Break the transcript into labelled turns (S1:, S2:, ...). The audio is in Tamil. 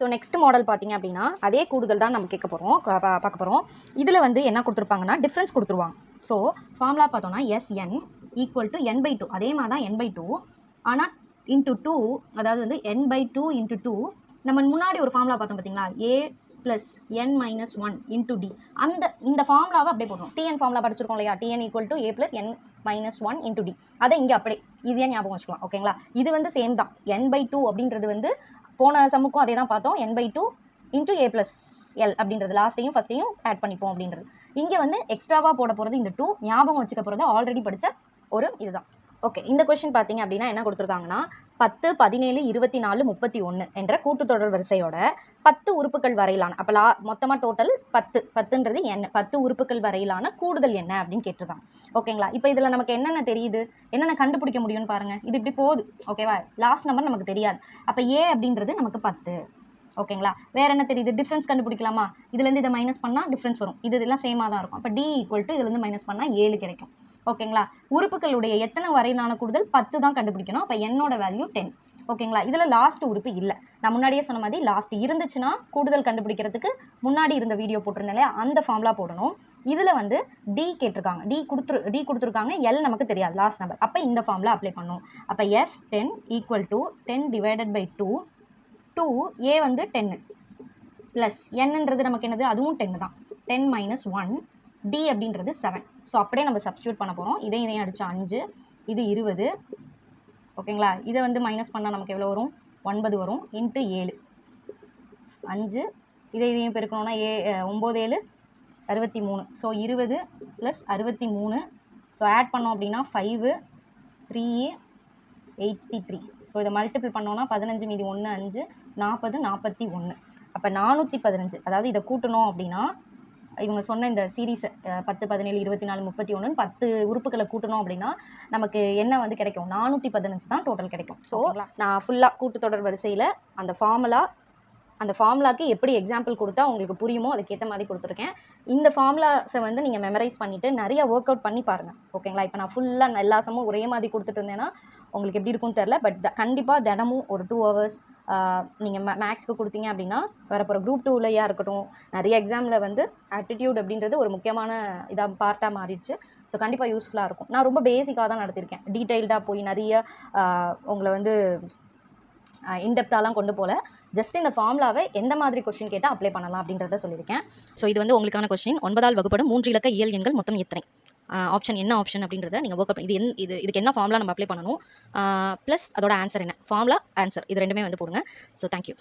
S1: ஸோ நெக்ஸ்ட் மாடல் பார்த்தீங்க அப்படின்னா அதே கூடுதல் தான் நம்ம கேட்க போகிறோம் பார்க்க போகிறோம். இதில் வந்து என்ன கொடுத்துருப்பாங்கன்னா டிஃப்ரென்ஸ் கொடுத்துருவாங்க. ஸோ ஃபார்முலா பார்த்தோம்னா SN = n/2. அதே மாதிரி தான் n/2 ஆனால் இன்ட்டு 2, அதாவது வந்து n/2 × 2. நம்ம முன்னாடி ஒரு ஃபார்முலா பார்த்தோம் பார்த்தீங்களா, A + n - 1 × D. இந்த ஃபார்முலாவை அப்படியே போடணும். TN ஃபார்முலா படிச்சிருக்கோம் இல்லையா, TN = A + n - 1 × D. அதை இங்கே அப்படியே ஈஸியாக ஞாபகம் வச்சுக்கலாம். ஓகேங்களா, இது வந்து சேம் தான். n/2 அப்படின்றது வந்து போன சம்முக்கும் அதே தான் பார்த்தோம். n/2 × A + L அப்படின்றது லாஸ்ட்டையும் ஃபஸ்ட்டையும் ஆட் பண்ணிப்போம் அப்படின்றது. இங்கே வந்து எக்ஸ்ட்ராவாக போட போகிறது இந்த 2, ஞாபகம் வச்சுக்க போகிறது ஆல்ரெடி படித்த ஒரு இதுதான். ஓகே, இந்த கொஸ்டின் பார்த்தீங்க அப்படின்னா என்ன கொடுத்துருக்காங்கன்னா 10, 17, 24, 31 என்ற கூட்டுத்தொடர் வரிசையோட 10 உறுப்புகள் வரையிலான, அப்போ மொத்தமாக டோட்டல் 10ன்றது என்ன, 10 உறுப்புகள் வரையிலான கூடுதல் என்ன அப்படின்னு கேட்டிருக்காங்க. ஓகேங்களா, இப்போ இதில் நமக்கு என்னென்ன தெரியுது, என்னென்ன கண்டுபிடிக்க முடியும்னு பாருங்கள். இது இப்படி போகுது. ஓகேவா, லாஸ்ட் நம்பர் நமக்கு தெரியாது. அப்போ A அப்படின்றது நமக்கு 10. ஓகேங்களா, வேற என்ன தெரியுது, டிஃப்ரென்ஸ் கண்டுபிடிக்கலாமா, இதுலேருந்து இதை மைனஸ் பண்ணால் டிஃப்ரென்ஸ் வரும். இதெல்லாம் சேமாக தான் இருக்கும். அப்போ D = இதுலேருந்து மைனஸ் பண்ணால் 7 கிடைக்கும். ஓகேங்களா, உறுப்புகளுடைய எத்தனை வரையிலான கூடுதல் 10 தான் கண்டுபிடிக்கணும். அப்போ என்னோட வேல்யூ 10. ஓகேங்களா, இதில் லாஸ்ட் உறுப்பு இல்லை. நான் முன்னாடியே சொன்ன மாதிரி லாஸ்ட் இருந்துச்சுன்னா கூடுதல் கண்டுபிடிக்கிறதுக்கு முன்னாடி இருந்த வீடியோ போட்டிருந்தேன், அந்த ஃபார்முலா போடணும். இதில் வந்து D கேட்டிருக்காங்க, D கொடுத்துருக்காங்க, L நமக்கு தெரியாது லாஸ்ட் நம்பர். அப்போ இந்த ஃபார்முலா அப்ளை பண்ணணும். அப்போ S10 = 10/2, 2 A வந்து 10 ப்ளஸ் என்னன்றது நமக்கு என்னது, அதுவும் 10 தான். 10 - 1 D அப்படின்றது 7. ஸோ அப்படியே நம்ம சப்ஸ்டியூட் பண்ண போகிறோம். இதையும் அடித்தா 5, இது 20. ஓகேங்களா, இதை வந்து மைனஸ் பண்ணால் நமக்கு எவ்வளோ வரும், 9 வரும். இன்ட்டு 7, 5. இதையும் பெருக்கணும்னா 9 7 63. ஸோ 20 + 63. ஸோ ஆட் பண்ணோம் அப்படின்னா 5 3 83. ஸோ இதை மல்டிபிள் பண்ணோன்னா 15 மீதி 1 5 40 41. அப்போ 415. அதாவது இதை கூட்டணும் அப்படின்னா இவங்க சொன்ன இந்த சீரீஸ் 10 17 24 31 10 உறுப்புகளை கூட்டணும் அப்படின்னா நமக்கு என்ன வந்து கிடைக்கும், 415 தான் டோட்டல் கிடைக்கும். ஸோ நான் ஃபுல்லாக கூட்டுத்தொடர் வரிசையில் அந்த ஃபார்முலாக்கு எப்படி எக்ஸாம்பிள் கொடுத்தா உங்களுக்கு புரியுமோ அதுக்கேற்ற மாதிரி கொடுத்துருக்கேன். இந்த ஃபார்முலாஸை வந்து நீங்கள் மெமரைஸ் பண்ணிவிட்டு நிறைய ஒர்க் அவுட் பண்ணி பாருங்கள். ஓகேங்களா, இப்போ நான் ஃபுல்லாக எல்லா சமமும் ஒரே மாதிரி கொடுத்துட்டு இருந்தேன்னா உங்களுக்கு எப்படி இருக்கும்னு தெரில. பட் கண்டிப்பாக தினமும் ஒரு 2 hours நீங்கள் மேக்ஸ்க்கு கொடுத்தீங்க அப்படின்னா வரப்போகிற குரூப் 2லையாக இருக்கட்டும், நிறைய எக்ஸாமில் வந்து ஆட்டிடியூட் அப்படின்றது ஒரு முக்கியமான இதாக பார்ட்டாக மாறிடுச்சு. ஸோ கண்டிப்பாக யூஸ்ஃபுல்லாக இருக்கும். நான் ரொம்ப பேசிக்காக தான் நடத்திருக்கேன், டீட்டெயில்டாக போய் நிறைய உங்களை வந்து இன்டெப்த்தாலாம் கொண்டு போல. ஜஸ்ட் இந்த ஃபார்முலாவை எந்த மாதிரி கொஸ்டின் கேட்டால் அப்ளை பண்ணலாம் அப்படின்றத சொல்லியிருக்கேன். ஸோ இது வந்து உங்களுக்கான கொஸ்டின். 9ஆல் வகுப்படும் 3 இலக்க இயல் எண்கள் மொத்தம் எத்தனை, ஆப்ஷன் என்ன ஆப்ஷன் அப்படின்றத நீங்கள் ஒர்க் அப் இதுக்கு என்ன ஃபார்முலா நம்ம அப்ளை பண்ணணும், ப்ளஸ் அதோட ஆன்சர் என்ன, ஃபார்முலா ஆன்சர் இது ரெண்டுமே வந்து போடுங்க. So thank you.